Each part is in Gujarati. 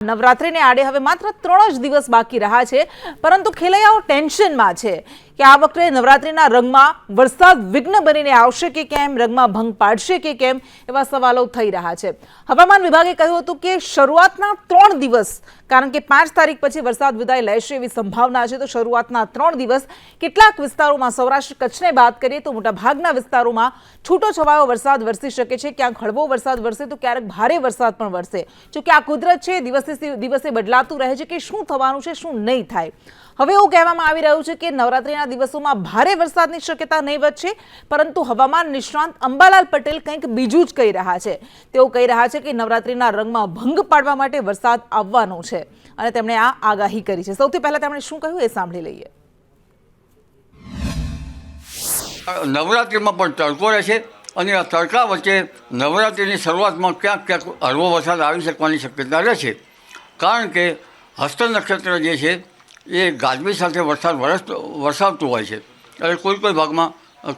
નવરાત્રીને આડે હવે માત્ર 3 જ દિવસ બાકી રહ્યા છે, પરંતુ ખેલૈયાઓ ટેન્શનમાં છે કે આ વખતે નવરાત્રીના રંગમાં વરસાદ વિઘ્ન બનીને આવશે કે કેમ, રંગમાં ભંગ પાડશે કે કેમ, એવા સવાલો થઈ રહ્યા છે। હવામાન વિભાગે કહ્યું હતું કે શરૂઆતના 3 દિવસ, કારણ કે 5 તારીખ પછી વરસાદ વિદાય લેશે એવી સંભાવના છે, તો શરૂઆતના 3 દિવસ કેટલાક વિસ્તારોમાં, સૌરાષ્ટ્ર કચ્છને વાત કરીએ તો મોટાભાગના વિસ્તારોમાં છૂટો છવાયો વરસાદ વરસી શકે છે। ક્યાંક હળવો વરસાદ વરસે તો ક્યારેક ભારે વરસાદ પણ વરસે। જો કે આ કુદરત છે, દિવસે બદલાતું રહે છે કે શું થવાનું છે, શું નહીં થાય। હવે એવું કહેવામાં આવી રહ્યું છે કે નવરાત્રીના દિવસોમાં ભારે વરસાદની શક્યતા નહીવત છે, પરંતુ હવામાન નિષ્ણાંત અંબાલાલ પટેલ કંઈક બીજું જ કહી રહ્યા છે। તેઓ કહી રહ્યા છે કે નવરાત્રીના રંગમાં ભંગ પાડવા માટે વરસાદ આવવાનો છે અને તેમણે આ આગાહી કરી છે। સૌથી પહેલા તેમણે શું કહ્યું એ સાંભળી લઈએ। નવરાત્રિમાં પણ તડકો રહેશે અને આ તડકા વચ્ચે નવરાત્રિની શરૂઆતમાં ક્યાંક ક્યાંક હળવો વરસાદ આવી શકવાની શક્યતા રહેશે, કારણ કે હસ્ત નક્ષત્ર જે છે એ ગાજવી સાથે વરસાવતું હોય છે, એટલે કોઈ ભાગમાં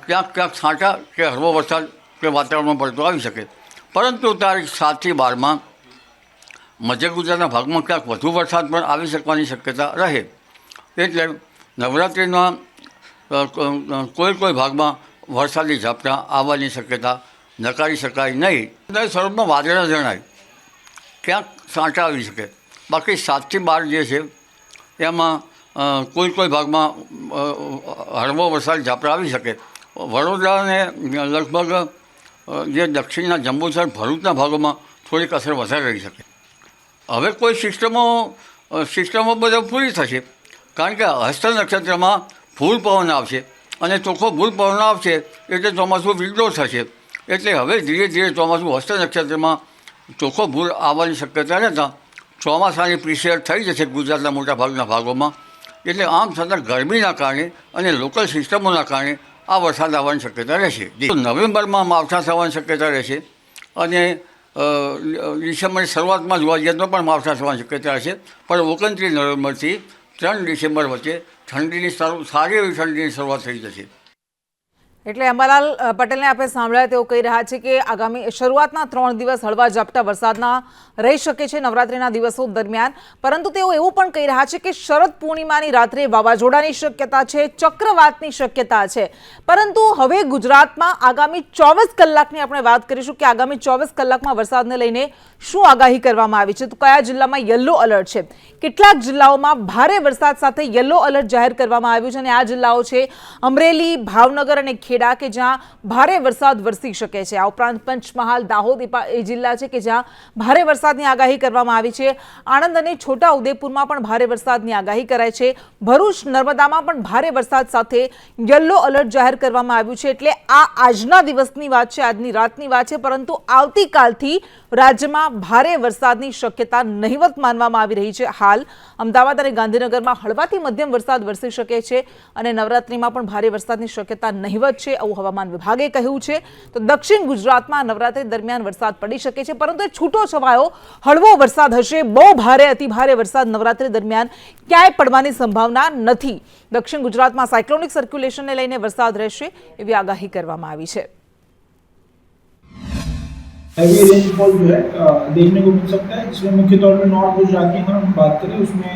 ક્યાંક ક્યાંક છાંટા કે હળવો વરસાદ કે વાતાવરણમાં પડતો આવી શકે। પરંતુ તારીખ 7 થી 12 મધ્ય ગુજરાતના ભાગમાં ક્યાંક વધુ વરસાદ પણ આવી શકવાની શક્યતા રહે, એટલે નવરાત્રિના કોઈ ભાગમાં વરસાદી ઝાપટા આવવાની શક્યતા નકારી શકાય નહીં। સ્વરૂપમાં વાદળા જણાય, ક્યાંક છાંટા આવી શકે। બાકી 7 થી 12 જે છે એમાં કોઈ ભાગમાં હળવો વરસાદ ઝાપટા આવી શકે। વડોદરાને લગભગ જે દક્ષિણના જંબુસર ભરૂચના ભાગોમાં થોડીક અસર વધારે રહી શકે। હવે કોઈ સિસ્ટમો બધા પૂરી થશે, કારણ કે હસ્ત નક્ષત્રમાં ફૂલ પવન આવશે અને ચોખ્ખો ભૂલ પવન આવશે એટલે ચોમાસું વિડ્રો થશે, એટલે હવે ધીરે ધીરે ચોમાસું હસ્ત નક્ષત્રમાં ચોખ્ખો ભૂલ આવવાની શક્યતા રહેતા ચોમાસાની પ્રિસેટ થઈ જશે ગુજરાતના મોટાભાગના ભાગોમાં। એટલે આમ છતાં ગરમીના કારણે અને લોકલ સિસ્ટમોના કારણે આ વરસાદ આવવાની શક્યતા રહેશે। નવેમ્બરમાં માવઠા થવાની શક્યતા રહેશે અને ડિસેમ્બરની શરૂઆતમાં જોવા જઈએ તો પણ માવઠા થવાની શક્યતા રહેશે, પણ 29 નવેમ્બરથી 3 ડિસેમ્બર વચ્ચે સારી એવી ઠંડીની શરૂઆત થઈ જશે। એટલે અંબાલાલ પટેલને આપણે સાંભળ્યા, તેઓ કહી રહ્યા છે કે આગામી શરૂઆતના 3 દિવસ હળવા ઝાપટા વરસાદના રહી શકે છે નવરાત્રીના દિવસો દરમિયાન, પરંતુ તેઓ એવું પણ કહી રહ્યા છે કે શરદ પૂર્ણિમાની રાત્રે વાવાઝોડાની શક્યતા છે, ચક્રવાતની શક્યતા છે। પરંતુ હવે ગુજરાતમાં આગામી 24 કલાકની આપણે વાત કરીશું કે આગામી 24 કલાકમાં વરસાદને લઈને શું આગાહી કરવામાં આવી છે, તો કયા જિલ્લામાં યલો એલર્ટ છે, કેટલાક જિલ્લાઓમાં ભારે વરસાદ સાથે યલો એલર્ટ જાહેર કરવામાં આવ્યું છે, અને આ જિલ્લાઓ છે અમરેલી, ભાવનગર અને ખેડા, કે જ્યાં ભારે વરસાદ વરસી શકે છે। આ ઉપરાંત પંચમહાલ, દાહોદ એ જિલ્લા છે કે જ્યાં ભારે વરસાદની આગાહી કરવામાં આવી છે। આણંદ અને છોટા ઉદેપુરમાં પણ ભારે વરસાદની આગાહી કરાઈ છે। ભરૂચ, નર્મદામાં પણ ભારે વરસાદ સાથે યલો એલર્ટ જાહેર કરવામાં આવ્યું છે। એટલે આ આજના દિવસની વાત છે, આજની રાતની વાત છે, પરંતુ આવતીકાલથી રાજ્યમાં ભારે વરસાદની શક્યતા નહીવત માનવામાં આવી રહી છે। હાલ અમદાવાદ અને ગાંધીનગરમાં હળવાથી મધ્યમ વરસાદ વરસી શકે છે અને નવરાત્રીમાં પણ ભારે વરસાદની શક્યતા નહીવત છે, આવું હવામાન વિભાગે કહ્યું છે। તો દક્ષિણ ગુજરાતમાં નવરાત્રી દરમિયાન વરસાદ પડી શકે છે, પરંતુ છૂટો છવાયો હળવો વરસાદ હશે। બહુ ભારે, અતિ ભારે વરસાદ નવરાત્રી દરમિયાન ક્યાંય પડવાની સંભાવના નથી। દક્ષિણ ગુજરાતમાં સાયક્લોનિક સર્ક્યુલેશનને લઈને વરસાદ રહેશે એવી આગાહી કરવામાં આવી છે। हैवी रेनफॉल जो है देखने को मिल सकता है, जिसमें मुख्य तौर पर नॉर्थ गुजरात की अगर हम बात करें, उसमें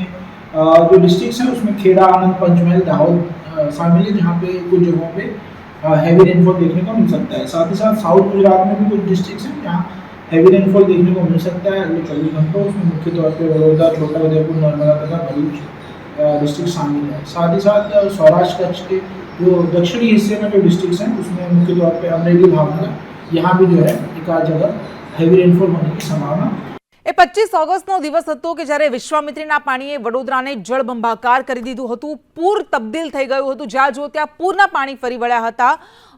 जो डिस्ट्रिक्ट्स हैं उसमें खेड़ा, आनंद, पंचमहल, दाहोद शामिल है, जहाँ पे कुछ जगहों पे हैवी रेनफॉल देखने को मिल सकता है। साथ ही साथ साउथ गुजरात में भी कुछ डिस्ट्रिक्ट्स हैं जहाँ हैवी रेनफॉल देखने को मिल सकता है अगले 24 घंटों। उसमें मुख्य तौर पर वडोदरा, छोटा उदयपुर, नर्मदा तथा भरूच डिस्ट्रिक्ट शामिल है। साथ ही साथ सौराष्ट्र कच्छ के जो दक्षिणी हिस्से में जो डिस्ट्रिक्ट्स हैं उसमें मुख्य तौर पर अमरेली, भावनगर, यहाँ भी जो है एकाध जगह हैवी रेनफॉल होने की संभावना। એ 25 ઓગસ્ટનો દિવસ હતો કે જ્યારે વિશ્વામિત્રીના પાણીએ વડોદરાને જળબંબાકાર કરી દીધું હતું, પૂર તબદીલ થઈ ગયું હતું, જ્યાં જો ત્યાં પૂરના પાણી ફરી વળ્યા હતા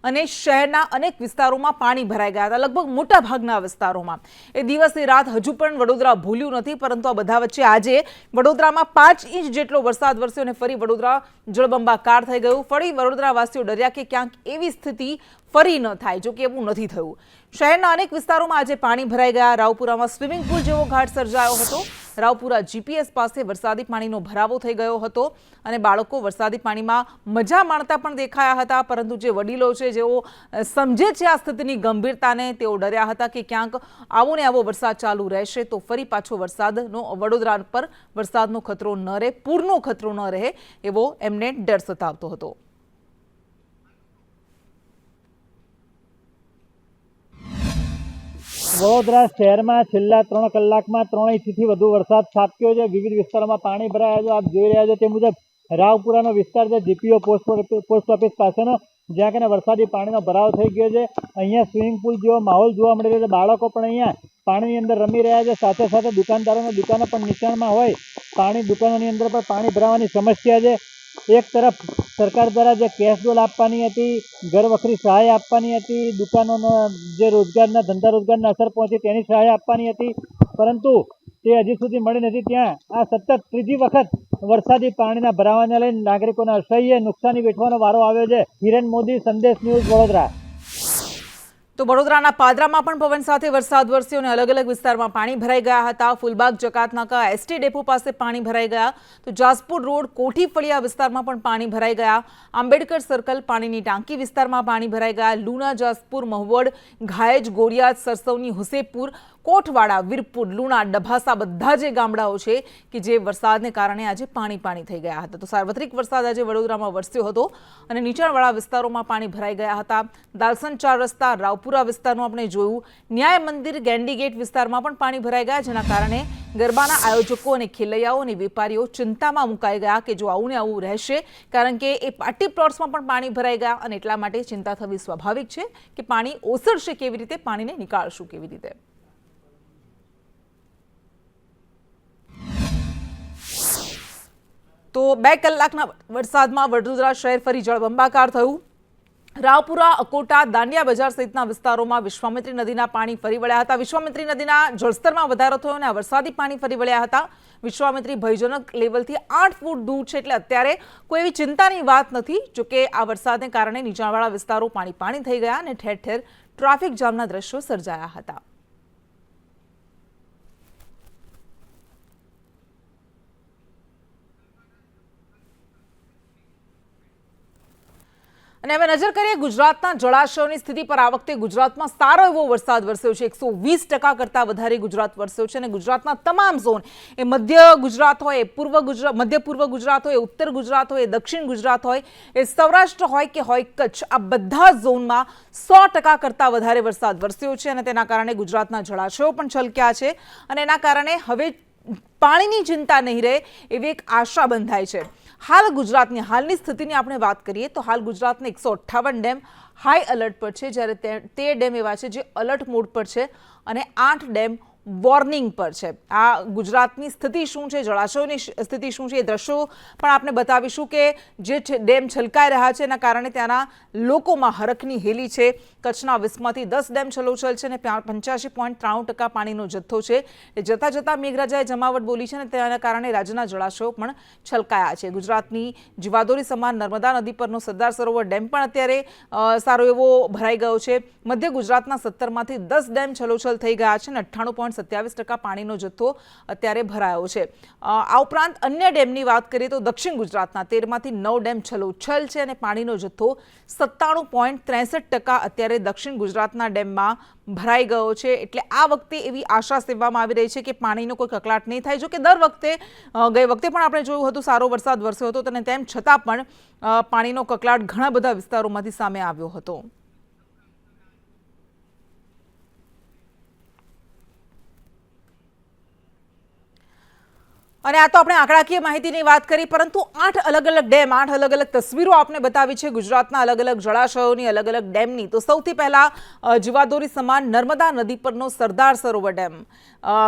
અને શહેરના અનેક વિસ્તારોમાં પાણી ભરાઈ ગયા હતા, લગભગ મોટા ભાગના વિસ્તારોમાં। એ દિવસની રાત હજુ પણ વડોદરા ભૂલ્યું નથી, પરંતુ આ બધા વચ્ચે આજે વડોદરામાં 5 ઇંચ જેટલો વરસાદ વરસ્યો અને ફરી વડોદરા જળબંબાકાર થઈ ગયું। ફરી વડોદરાવાસીઓ ડર્યા કે ક્યાંક એવી સ્થિતિ ફરી ન થાય, જો કે એવું નથી થયું। શહેરના અનેક વિસ્તારોમાં આજે પાણી ભરાઈ ગયા. રાવપુરામાં સ્વિમિંગ પુલ જેવો ઘાટ સર્જાયો હતો. રાવપુરા જીપીએસ પાસે વરસાદી પાણીનો ભરાવો થઈ ગયો હતો અને બાળકો વરસાદી પાણીમાં મજા માણતા પણ દેખાયા હતા. પરંતુ જે વડીલો છે, જેઓ સમજે છે આ સ્થિતિની ગંભીરતાને, તેઓ ડર્યા હતા કે ક્યાંક આવો ને આવો વરસાદ ચાલુ રહેશે તો ફરી પાછો વડોદરા પર વરસાદનો ખતરો ન રહે, પૂરનો ખતરો ન રહે, એવો એમને ડર સતાવતો હતો. વડોદરા શહેરમાં છેલ્લા 3 કલાકમાં 3 ઇંચથી વધુ વરસાદ ખાબક્યો છે. વિવિધ વિસ્તારોમાં પાણી ભરાયા છે. આપ જોઈ રહ્યા છો તે મુજબ રાવપુરાનો વિસ્તાર છે, જીપીઓ પોસ્ટ ઓફિસ પાસેનો, જ્યાં કને વરસાદી પાણીનો ભરાવો થઈ ગયો છે. અહીંયા સ્વિમિંગ પુલ જેવો માહોલ જોવા મળી રહ્યો છે. બાળકો પણ અહીંયા પાણીની અંદર રમી રહ્યા છે. સાથે સાથે દુકાનદારોની દુકાનો પણ નીચાણમાં હોય, દુકાનોની અંદર પણ પાણી ભરાવાની સમસ્યા છે. એક તરફ સરકાર દ્વારા જે કેશ ડોલ આપવાની હતી, ઘર વખરી સહાય આપવાની હતી, દુકાનોનો જે ધંધા રોજગારને અસર પહોંચી તેની સહાય આપવાની હતી, પરંતુ તે હજી સુધી મળી નથી. ત્યાં આ સતત ત્રીજી વખત વરસાદી પાણીના ભરાવાને લઈને નાગરિકોને અસહ્ય નુકસાની વેઠવાનો વારો આવ્યો છે. હિરેન મોદી, સંદેશ ન્યૂઝ, વડોદરા. તો વડોદરાના પાદરામાં પણ પવન સાથે વરસાદ વરસ્યો અને અલગ અલગ વિસ્તારમાં પાણી ભરાઈ ગયા હતા. ફૂલબાગ જકાતનાકા એસટી ડેપો પાસે પાણી ભરાઈ ગયા. તો જાસપુર રોડ કોઠી ફળિયા વિસ્તારમાં પણ પાણી ભરાઈ ગયા. આંબેડકર સર્કલ પાણીની ટાંકી વિસ્તારમાં પાણી ભરાઈ ગયા. લુણા, જાસપુર, મહુવડ, ઘાયજ, ગોરિયાદ, સરસવની, હુસેપુર, કોટવાડા, વીરપુર, લુણા, ડભાસા બધા જે ગામડાઓ છે કે જે વરસાદને કારણે આજે પાણી થઈ ગયા હતા. તો સાર્વત્રિક વરસાદ આજે વડોદરામાં વરસ્યો હતો અને નીચાણવાળા વિસ્તારોમાં પાણી ભરાઈ ગયા હતા. દાલસન 4 રસ્તા, રાવપુરા વિસ્તારનું આપણે જોયું. ન્યાય મંદિર, ગેન્ડી ગેટ વિસ્તારમાં પણ પાણી ભરાઈ ગયા, જેના કારણે ગરબાના આયોજકો અને ખેલૈયાઓ અને વેપારીઓ ચિંતામાં મુકાઈ ગયા કે જો આવું ને આવું રહેશે, કારણ કે એ પાર્ટી પ્લોટ્સમાં પણ પાણી ભરાઈ ગયા અને એટલા માટે ચિંતા થવી સ્વાભાવિક છે કે પાણી ઓસરશે કેવી રીતે, પાણીને નીકાળશું કેવી રીતે. તો 2 કલાકના વરસાદમાં વડોદરા શહેર ફરી જળબંબાકાર થયું. રાવપુરા, અકોટા, દાંડિયા બજાર સહિતના વિસ્તારોમાં વિશ્વામિત્રી નદીના પાણી ફરી વળ્યા હતા. વિશ્વામિત્રી નદીના જળસ્તરમાં વધારો થયો અને આ વરસાદી પાણી ફરી વળ્યા હતા. વિશ્વામિત્રી ભયજનક લેવલથી 8 ફૂટ દૂર છે, એટલે અત્યારે કોઈ એવી ચિંતાની વાત નથી. જોકે આ વરસાદને કારણે નીચાણવાળા વિસ્તારો પાણી થઈ ગયા અને ઠેર ઠેર ટ્રાફિક જામના દ્રશ્યો સર્જાયા હતા. અને હવે નજર કરીએ ગુજરાતના જળાશયોની સ્થિતિ પર. આ વખતે ગુજરાતમાં સારો એવો વરસાદ વરસ્યો છે. 120% કરતાં વધારે ગુજરાત વરસ્યો છે અને ગુજરાતના તમામ ઝોન, એ મધ્ય ગુજરાત હોય, મધ્ય પૂર્વ ગુજરાત હોય, ઉત્તર ગુજરાત હોય, દક્ષિણ ગુજરાત હોય, એ સૌરાષ્ટ્ર હોય કે હોય કચ્છ, આ બધા ઝોનમાં 100% કરતાં વધારે વરસાદ વરસ્યો છે અને તેના કારણે ગુજરાતના જળાશયો પણ છલક્યા છે અને એના કારણે હવે પાણીની ચિંતા નહીં રહે એવી એક આશા બંધાય છે. હાલ ગુજરાતની હાલની સ્થિતિની આપણે વાત કરીએ તો હાલ ગુજરાતના 158 ડેમ હાઈ એલર્ટ પર છે, જ્યારે 13 ડેમ એવા છે જે એલર્ટ મોડ પર છે અને 8 ડેમ વોર્નિંગ પર છે. આ ગુજરાતની સ્થિતિ શું છે, જળાશયોની સ્થિતિ શું છે, એ દ્રશ્યો પણ આપણે બતાવીશું કે જે ડેમ છલકાઈ રહ્યા છે એના કારણે ત્યાંના લોકોમાં હરખની હેલી છે. કચ્છના 20માંથી 10 ડેમ છલોછલ છે અને 85.93% પાણીનો જથ્થો છે. એ જતાં જતાં મેઘરાજાએ જમાવટ બોલી છે અને તેના કારણે રાજ્યના જળાશયો પણ છલકાયા છે. ગુજરાતની જીવાદોરી સમાન નર્મદા નદી પરનો સરદાર સરોવર ડેમ પણ અત્યારે સારો એવો ભરાઈ ગયો છે. મધ્ય ગુજરાતના 17માંથી 10 ડેમ છલોછલ થઈ ગયા છે અને 98.27% પાણીનો જથ્થો અત્યારે ભરાયો છે. આ ઉપરાંત અન્ય ડેમની વાત કરીએ તો દક્ષિણ ગુજરાતના 13માંથી 9 ડેમ છલોછલ છે અને પાણીનો જથ્થો 97.63% અત્યારે દક્ષિણ ગુજરાતના ડેમમાં ભરાઈ ગયો છે. એટલે આ વખતે એવી આશા સેવવામાં આવી રહી છે કે પાણીનો કોઈ કકળાટ નહીં થાય. જો કે દર વખતે ગઈ વખતે પણ આપણે જોયું હતું સારો વરસાદ વરસ્યો હતો અને તેમ છતાં પણ પાણીનો કકળાટ ઘણા બધા વિસ્તારોમાંથી સામે આવ્યો હતો. અને આ તો આપણે આંકડાકીય માહિતીની વાત કરી, પરંતુ 8 અલગ અલગ ડેમ, 8 અલગ અલગ તસવીરો આપને બતાવી છે ગુજરાતના અલગ અલગ જળાશયોની, અલગ અલગ ડેમની. તો સૌથી પહેલા જીવાદોરી સમાન નર્મદા નદી પરનો સરદાર સરોવર ડેમ.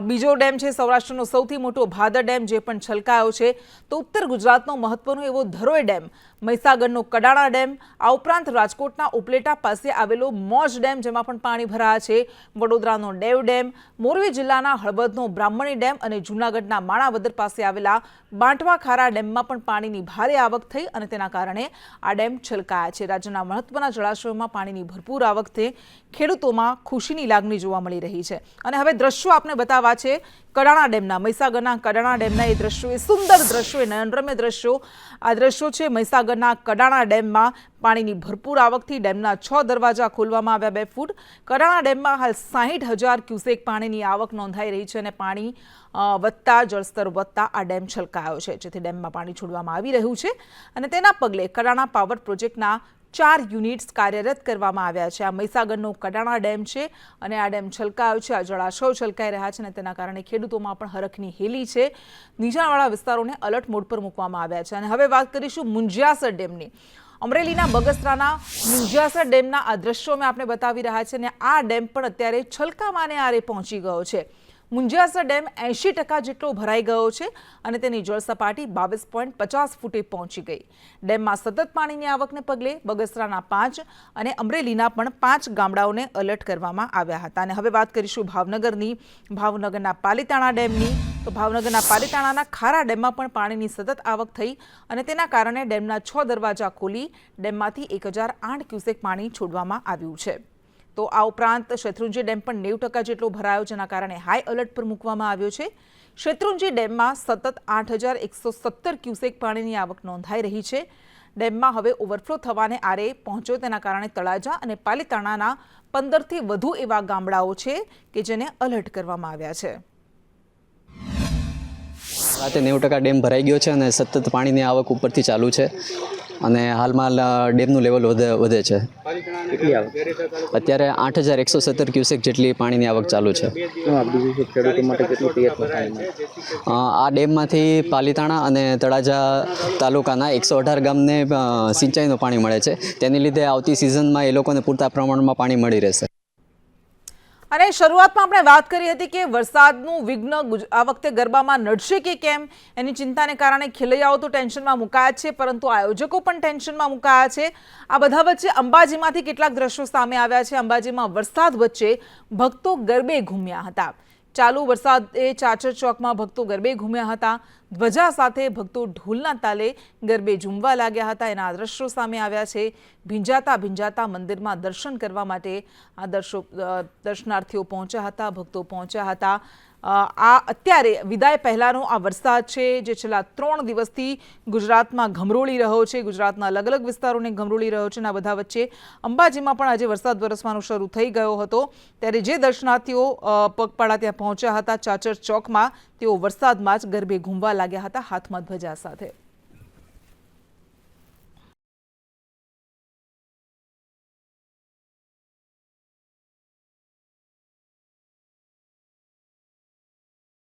બીજો ડેમ છે સૌરાષ્ટ્રનો સૌથી મોટો ભાદર ડેમ, જે પણ છલકાયો છે. તો ઉત્તર ગુજરાતનો મહત્વનો એવો ધરોઈ ડેમ, મહીસાગરનો કડાણા ડેમ, આ ઉપરાંત રાજકોટના ઉપલેટા પાસે આવેલો મોજ ડેમ, જેમાં પણ પાણી ભરાયા છે. વડોદરાનો ડેવ ડેમ, મોરબી જિલ્લાના હળવદનો બ્રાહ્મણી ડેમ અને જૂનાગઢના માણાવદર પાસે પાસે આવેલા બાંટવા ખારા ડેમમાં પણ પાણીની ભારે આવક થઈ અને તેના કારણે આ ડેમ છલકાયા છે. રાજ્યના મહત્વના જળાશયોમાં પાણીની ભરપૂર આવકથી ખેડૂતોમાં ખુશીની લાગણી જોવા મળી રહી છે. અને હવે દ્રશ્યો આપને બતાવવા છે કડાણા ડેમના, મહીસાગરના કડાણા ડેમના એ દ્રશ્યો, એ સુંદર દ્રશ્યો, એ નયનરમ્ય દ્રશ્યો. આ દ્રશ્યો છે મહીસાગરના કડાણા ડેમમાં પાણીની ભરપૂર આવકથી ડેમના 6 દરવાજા ખોલવામાં આવ્યા 2 ફૂટ. કડાણા ડેમમાં હાલ 60,000 ક્યુસેક પાણીની આવક નોંધાઈ રહી છે અને પાણી વધતા, જળસ્તર વધતા આ ડેમ છલકાયો છે, જેથી ડેમમાં પાણી છોડવામાં આવી રહ્યું છે અને તેના પગલે કડાણા પાવર પ્રોજેક્ટના 4 યુનિટ્સ કાર્યરત કરવામાં આવ્યા છે. આ મહીસાગરનો કડાણા ડેમ છે અને આ ડેમ છલકાયો છે, આ જળાશયો છલકાઈ રહ્યા છે અને તેના કારણે ખેડૂતોમાં પણ હરખની હેલી છે. નીચાણવાળા વિસ્તારોને અલર્ટ મોડ પર મૂકવામાં આવ્યા છે. અને હવે વાત કરીશું મુંજિયાસર ડેમની. અમરેલીના બગસરાના મુંજિયાસર ડેમના આ દ્રશ્યો મેં આપને બતાવી રહ્યા છે અને આ ડેમ પણ અત્યારે છલકાવાને આરે પહોંચી ગયો છે. મુંજિયાસર ડેમ 80% જેટલો ભરાઈ ગયો છે અને તેની જળ સપાટી 22.50 ફૂટે પહોંચી ગઈ. ડેમમાં સતત પાણીની આવકને પગલે બગસરાના 5 અને અમરેલીના પણ 5 ગામડાઓને એલર્ટ કરવામાં આવ્યા હતા. અને હવે વાત કરીશું ભાવનગરની, ભાવનગરના પાલીતાણા ડેમની. તો ભાવનગરના પાલીતાણાના ખારા ડેમમાં પણ પાણીની સતત આવક થઈ અને તેના કારણે ડેમના 6 દરવાજા ખોલી ડેમમાંથી 1008 ક્યુસેક પાણી છોડવામાં આવ્યું છે. તો આ ઉપરાંત શેત્રુંજી ડેમ પણ 90% જેટલો ભરાયો, જેના કારણે હાઈ એલર્ટ પર મૂકવામાં આવ્યો છે. શેત્રુંજી ડેમમાં સતત 8,117 ક્યુસેક પાણીની આવક નોંધાઈ રહી છે. ડેમમાં હવે ઓવરફ્લો થવાને આરે પહોંચ્યો, તેના કારણે તળાજા અને પાલીતાણાના 15થી વધુ એવા ગામડાઓ છે કે જેને એલર્ટ કરવામાં આવ્યા છે. રાતે 90% ડેમ ભરાઈ ગયો છે અને સતત પાણીની આવક ઉપરથી ચાલુ છે અને હાલમાં ડેમનું લેવલ વધે છે. અત્યારે 8,117 ક્યુસેક જેટલી પાણીની આવક ચાલુ છે. આ ડેમમાંથી પાલીતાણા અને તળાજા તાલુકાના 118 ગામને સિંચાઈનું પાણી મળે છે. તેની લીધે આવતી સિઝનમાં એ લોકોને પૂરતા પ્રમાણમાં પાણી મળી રહેશે. અને શરૂઆતમાં આપણે વાત કરી હતી કે વરસાદનું વિઘ્ન આ વખતે ગરબામાં નડશે કે કેમ, એની ચિંતાને કારણે ખેલૈયાઓ તો ટેન્શનમાં મુકાયા છે, પરંતુ આયોજકો પણ ટેન્શનમાં મુકાયા છે. આ બધા વચ્ચે અંબાજીમાંથી કેટલાક દ્રશ્યો સામે આવ્યા છે. અંબાજીમાં વરસાદ વચ્ચે ભક્તો ગરબે ઘૂમ્યા હતા. ચાલુ વરસાદે ચાચર ચોકમાં ભક્તો ગરબે ઘૂમ્યા હતા. ધ્વજા સાથે ભક્તો ઢોલના તાલે ગરબે ઝૂમવા લાગ્યા હતા. એના દ્રશ્યો સામે આવ્યા છે. ભીંજાતા મંદિરમાં દર્શન કરવા માટે આ દર્શનાર્થીઓ પહોંચ્યા હતા, ભક્તો પહોંચ્યા હતા. આ અત્યારે વિદાય પહેલાનો આ વરસાદ છે જે છેલ્લા 3 દિવસથી ગુજરાતમાં ઘમરોળી રહ્યો છે, ગુજરાતના અલગ અલગ વિસ્તારોને ઘમરોળી રહ્યો છે. અને આ બધા વચ્ચે અંબાજીમાં પણ આજે વરસાદ વરસવાનો શરૂ થઈ ગયો હતો. ત્યારે જે દર્શનાર્થીઓ પગપાળા ત્યાં પહોંચ્યા હતા ચાચર ચોકમાં, તેઓ વરસાદમાં જ ગરબે ઘૂમવા લાગ્યા હતા હાથમાં ધ્વજા સાથે.